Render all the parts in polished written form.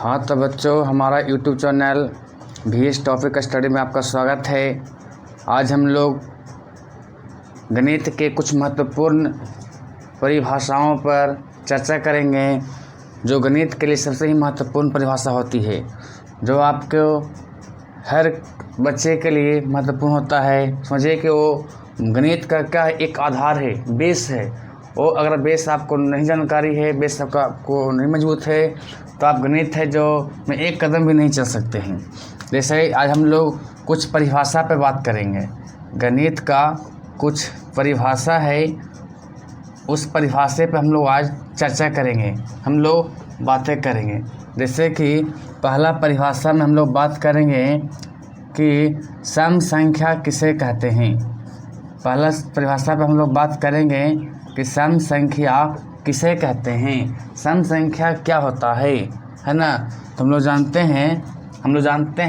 हाँ तो बच्चों, हमारा YouTube channel VS topic study में आपका स्वागत है। आज हम लोग गणित के कुछ महत्वपूर्ण परिभाषाओं पर चर्चा करेंगे, जो गणित के लिए सबसे ही महत्वपूर्ण परिभाषा होती है, जो आपको हर बच्चे के लिए महत्वपूर्ण होता है। समझिए कि वो गणित का क्या एक आधार है, बेस है। वो अगर बेस आपको नहीं जानकारी है, बेस आपको नहीं मजबूत है, तो आप गणित है जो में एक कदम भी नहीं चल सकते हैं। जैसे आज हम लोग कुछ परिभाषा पर बात करेंगे। गणित का कुछ परिभाषा है, उस परिभाषा पे हम लोग आज चर्चा करेंगे, हम लोग बातें करेंगे। जैसे कि पहला परिभाषा में हम लोग बात करेंगे कि सम संख्या किसे कहते हैं। पहला परिभाषा पे हम लोग बात करेंगे कि सम संख्या किसे कहते हैं, सम संख्या क्या होता है ना। तो हम लोग जानते हैं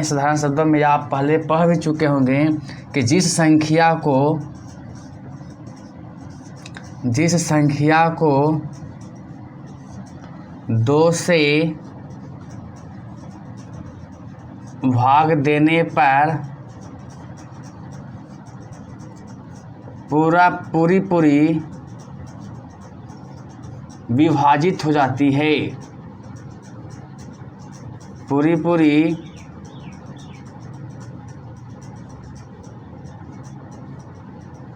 साधारण शब्दों में, या आप पहले पढ़ भी चुके होंगे कि जिस संख्या को 2 से भाग देने पर पूरी विभाजित हो जाती है, पूरी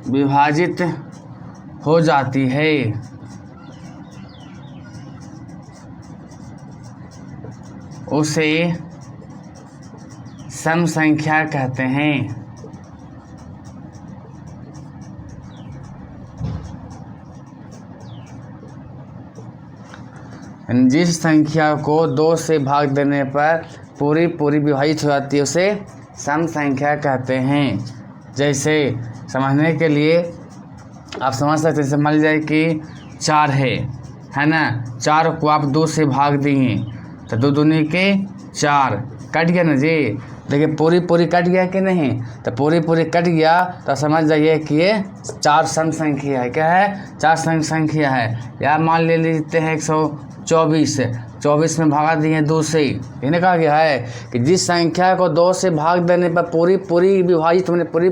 विभाजित हो जाती है, उसे सम संख्या कहते हैं। जिस संख्या को 2 से भाग देने पर पूरी विभाजित हो जाती है, उसे सम संख्या कहते हैं। जैसे समझने के लिए आप समझ सकते हैं, मान लीजिए कि 4 है ना। 4 को आप 2 से भाग दिए तो 2 दूनी के 4 कट गया ना जी। देखिए पूरी कट गया कि नहीं, तो पूरी कट गया तो समझ जाइए कि ये 4 सम संख्या है। क्या है? 4 सम संख्या है। या मान ले लेते हैं 124 में भागा दिए 2 से। इन्हें कहा गया है कि जिस संख्या को 2 से भाग देने पर पूरी विभाजित होने पूरी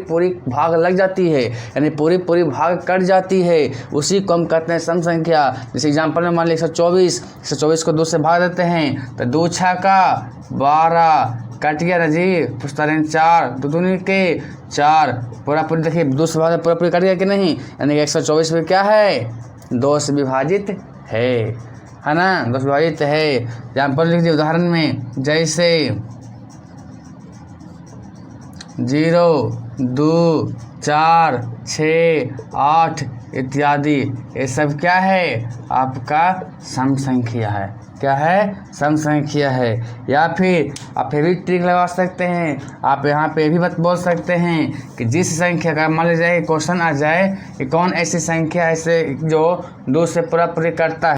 भाग लग जाती है, यानी पूरी भाग कट जाती है, उसी को हम कहते हैं सम संख्या। जैसे एग्जांपल में मान लीजिए 124 को 2 से भाग देते हैं तो 2 6 का 12 कट गया ना जी। पुछता रहे 4 2 दूनी के 4 पूरी देखिए 2 से भाग पूरी कट गया कि नहीं, यानी 124 में क्या है? 2 से विभाजित है ना, 2 से विभाजित है। एग्जाम्पल लिख दिए उदाहरण में, जैसे 0 2 4 6 8 इत्यादि, ये सब क्या है? आपका सम संख्या है। क्या है? सम संख्या है। या फिर आप भी ट्रिक लगा सकते हैं, आप यहाँ पे भी बात बोल सकते हैं कि जिस संख्या का मान लीजिए क्वेश्चन आ जाए कि कौन ऐसी संख्या है जो 2 से पूरी करता है।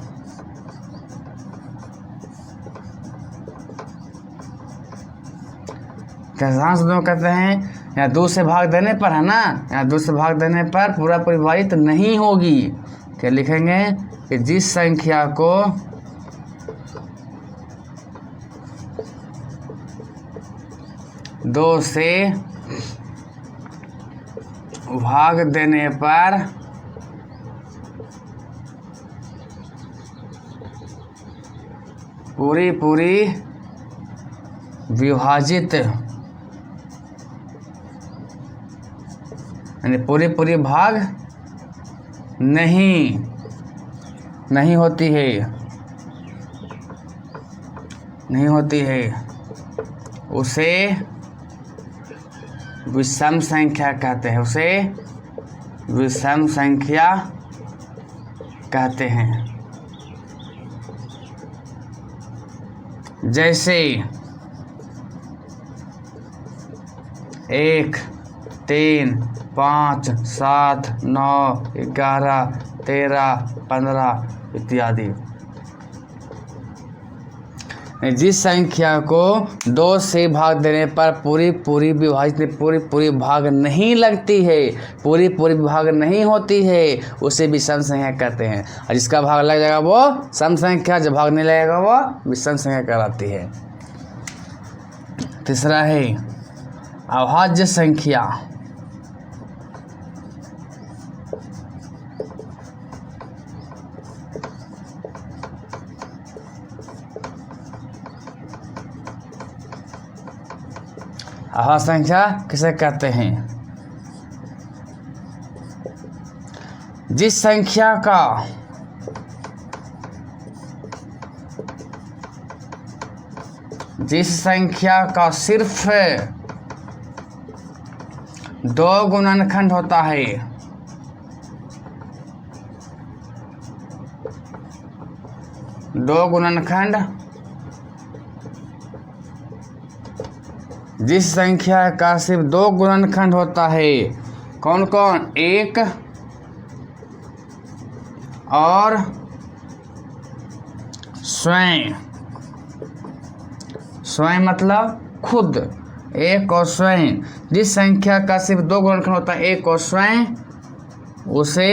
कैसा कहते हैं, यहाँ 2 से भाग देने पर है ना, यहाँ 2 से भाग देने पर पूरी विभाजित नहीं होगी। क्या लिखेंगे कि जिस संख्या को 2 से भाग देने पर पूरी विभाजित, यानी पूरी भाग नहीं होती है, उसे विषम संख्या कहते हैं, उसे विषम संख्या कहते हैं। जैसे 1 3 5 7 9 11 13 15 इत्यादि। जिस संख्या को 2 से भाग देने पर पूरी विभाजित पूरी भाग नहीं लगती है, पूरी भाग नहीं होती है, उसे विषम संख्या कहते हैं। और जिसका भाग लग जाएगा वो सम संख्या, जब भाग नहीं लगेगा वो विषम संख्या कहलाती है। तीसरा है अभाज्य संख्या। अभाज्य संख्या किसे कहते हैं? जिस संख्या का सिर्फ 2 गुणनखंड होता है, जिस संख्या का सिर्फ 2 गुणनखंड होता है, कौन कौन? 1 और स्वयं मतलब खुद, 1 और स्वयं। जिस संख्या का सिर्फ 2 गुणनखंड होता है, 1 और स्वयं, उसे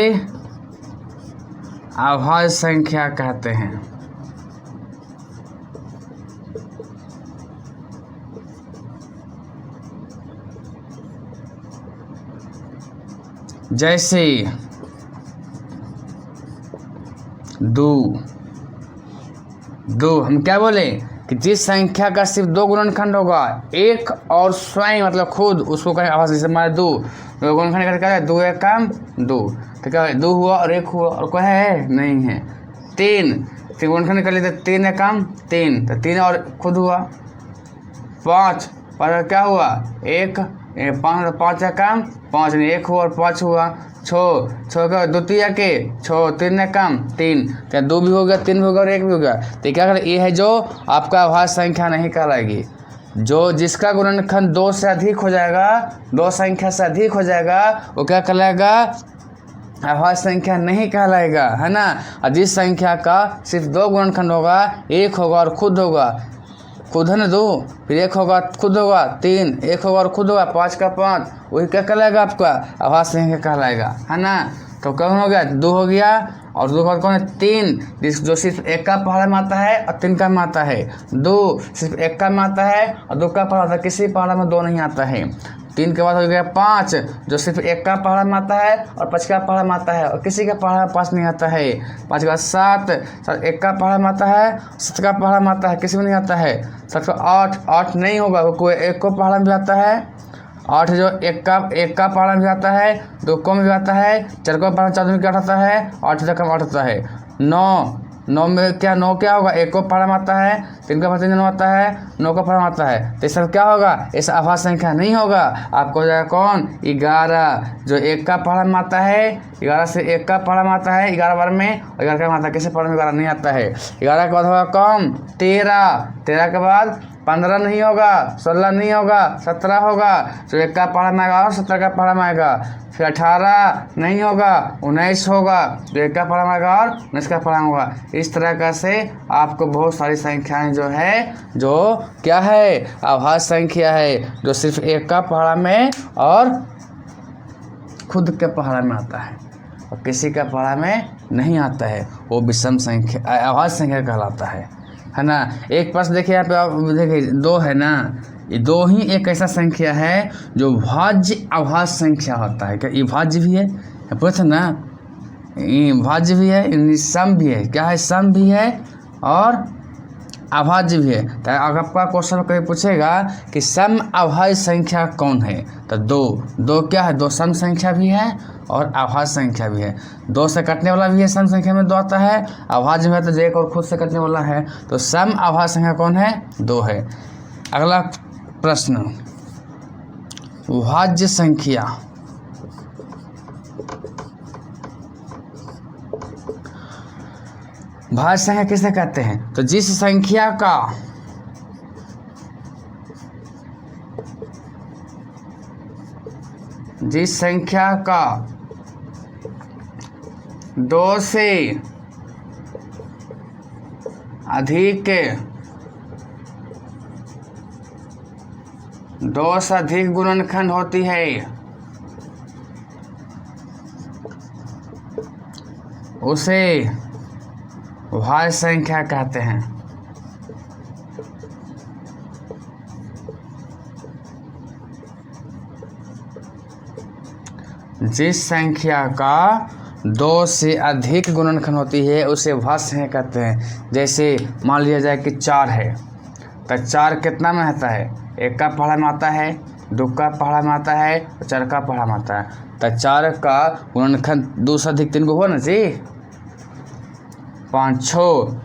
अभाज्य संख्या कहते हैं। जैसे 2 हम क्या बोले कि जिस संख्या का सिर्फ 2 गुणनखंड होगा, 1 और स्वयं मतलब खुद, उसको कहें अभाज्य। जैसे हमारे 2 गुणनखंड करके क्या है? 2 1 कम 2, तो क्या है? 2 हुआ और 1 हुआ, और कोई है? नहीं है। 3 गुणनखंड कर लेते, 3 1 कम 3, तो 3 और खुद हुआ। 5 पर क्या हुआ? 1 5 5 कम 5, 1 हुआ और 5 हुआ। 6 का 2 3 के 6, 3 कम 3, क्या 2 भी हो गया, 3 भी हो गया और 1 भी हो गया। तो क्या करें? ये है जो आपका अभाज्य संख्या नहीं कहलाएगी। जो जिसका गुणनखंड 2 से अधिक हो जाएगा, 2 संख्या से अधिक हो जाएगा, वो क्या कहलाएगा? अभाज्य संख्या नहीं कहलाएगा, है ना। और जिस संख्या का सिर्फ 2 गुणनखंड होगा, 1 होगा और खुद होगा, खुद है ना 2, फिर 1 होगा खुद होगा 3, 1 होगा और खुद होगा 5 का 5, वही क्या कहलाएगा? आपका अभाज्य संख्या कहलाएगा, है ना। तो कौन हो गया? 2 हो गया, और 2 का कौन है? 3, जो सिर्फ 1 का पहाड़ा में आता है और 3 का में आता है। 2 सिर्फ 1 का में आता है और 2 का पहाड़ा आता है, किसी पहाड़ा में 2 नहीं आता है। 3 के बाद हो गया 5, जो सिर्फ 1 का पहाड़ा में आता है और 5 का पहाड़ा में आता है, और किसी का पहाड़ा 5 नहीं आता है। 5 के बाद 7 1 का पहाड़ा में आता है, 7 का पहाड़ा में आता है, किसी में नहीं आता है। 7 का 8 नहीं होगा, कोई 1 को पहाड़ा में भी आता है। 8 जो 1 का पहाड़ा में भी आता है, 2 को में भी आता है, 4 को पहाड़ा 4 में क्या आता है? 8 तक का 8 आता है। 9 में क्या? 9 क्या होगा? 1 को पहाड़ा में आता है, 3 का पहाड़ा 3 में आता है, 9 का पहाड़ा में आता है। तो सब क्या होगा? ऐसा अभाज्य संख्या नहीं होगा। आपको हो जाएगा कौन? 11, जो 1 का पहाड़ा में आता है, 11 से 1 का पहाड़ा में आता है 11 बार में, और 11 का में आता है, किसी पहाड़ा में 11 नहीं आता है। 11 के बाद होगा कौन? 13 के बाद 15 नहीं होगा, 16 नहीं होगा, 17 होगा, जो 1 का पहाड़ा में आएगा और 17 का पहाड़ा में आएगा। फिर 18 नहीं होगा, 19 होगा, जो 1 का पहाड़ा में आएगा और 19 का पहाड़ा में होगा। इस तरह का से आपको बहुत सारी संख्याएं जो है, जो क्या है? अभाज्य संख्या है, जो सिर्फ 1 का पहाड़ा में और खुद के पहाड़ा में आता है और किसी का पहाड़ा में नहीं आता है, वो विषम संख्या अभाज्य संख्या कहलाता है ना। एक प्रश्न देखिए यहाँ पे, आप देखिए 2 है ना, ये 2 ही एक ऐसा संख्या है जो भाज्य अभाज्य संख्या होता है। क्या ये भाज्य भी है? पूछे ना, ये भाज्य भी है, सम भी है। क्या है? सम भी है और अभाज्य भी है। तो अगर आपका क्वेश्चन कभी पूछेगा कि सम अभाज्य संख्या कौन है, तो 2 क्या है? 2 सम संख्या भी है और अभाज्य संख्या भी है। 2 से कटने वाला भी है, सम संख्या में 2 आता है, अभाज्य में है तो 1 और खुद से कटने वाला है। तो सम अभाज्य संख्या कौन है? 2 है। अगला प्रश्न, भाज्य संख्या। भाज्य संख्या किसे कहते हैं? तो जिस संख्या का 2 से अधिक 2 से अधिक गुणनखंड होती है उसे भाज्य संख्या कहते हैं। जिस संख्या का 2 से अधिक गुणनखंड होती है उसे भाज्य संख्या कहते हैं। जैसे मान लिया जाए कि 4 है, तो 4 कितना में आता है? 1 का पहाड़ा में आता है, 2 का पहाड़ा में आता है और 4 का पहाड़ा में आता है। तो 4 का गुणनखंड 2 से अधिक 3 को हो ना जी। 5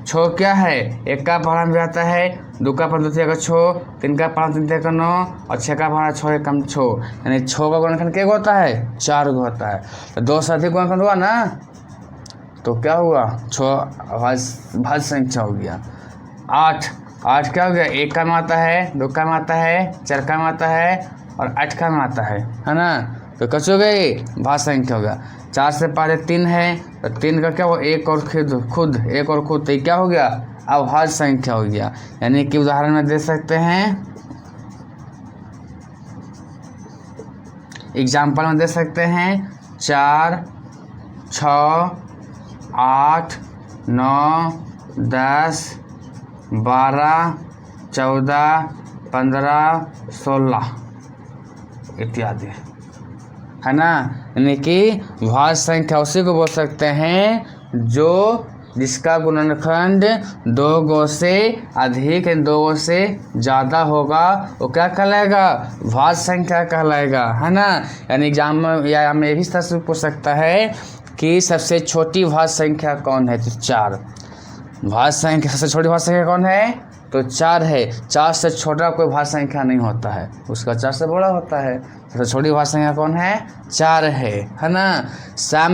6 क्या है? 1 का पहाड़ा में आता है, 2 का पहाड़ा 2 6, 3 का पहाड़ा 3 का 9 और 6 का पहाड़ा 6 कम 6, यानी 6 का गुणनखंड क्या होता है? 4 को होता है। तो 2 से अधिक गुणनखंड हुआ ना, तो क्या हुआ? 6 भाज्य संख्या हो गया। 8 क्या हो गया? 1 का में आता है, 2 का में आता है, 4 का में आता है और 8 का में आता है ना। तो कैसे हो गई? भाज्य संख्या हो गया। 4 से पहले 3 है, तो 3 का क्या हुआ? 1 और खुद 1 और खुद, तो क्या हो गया? अभाज्य संख्या हो गया। यानी कि उदाहरण में दे सकते हैं, एग्जाम्पल में दे सकते हैं 4 6 8 9 10 12 14 15 16 इत्यादि, है ना। यानी कि भाज्य संख्या उसी को बोल सकते हैं जो जिसका गुणनखंड 2 से अधिक 2 से ज़्यादा होगा, वो क्या कहलाएगा? भाज्य संख्या कहलाएगा, है ना। यानी एग्जाम में या हमें इस तरह से पूछ सकता है कि सबसे छोटी भाज्य संख्या कौन है? तो 4। भाज्य संख्या सबसे छोटी भाज्य संख्या कौन है? तो 4 है। 4 से छोटा कोई भाज्य संख्या नहीं होता है, उसका 4 से बड़ा होता है। सबसे छोटी भाज्य संख्या कौन है? 4 है ना। सम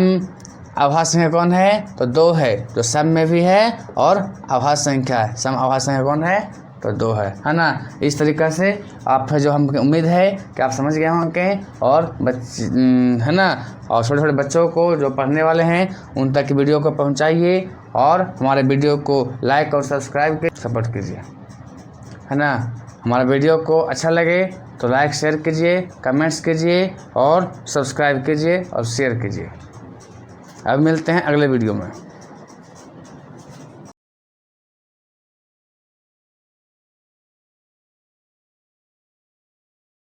अभाज्य संख्या कौन है? तो 2 है, जो सम में भी है और अभाज्य संख्या है। सम अभाज्य संख्या कौन है? तो 2 है ना। इस तरीक़ा से आप जो हम उम्मीद है कि आप समझ गए होंगे और है ना। और छोटे छोटे बच्चों को जो पढ़ने वाले हैं उन तक वीडियो को पहुंचाइए और हमारे वीडियो को लाइक और सब्सक्राइब के सपोर्ट कीजिए, है ना। हमारा वीडियो को अच्छा लगे तो लाइक शेयर कीजिए, कमेंट्स कीजिए और सब्सक्राइब कीजिए और शेयर कीजिए। अब मिलते हैं अगले वीडियो में।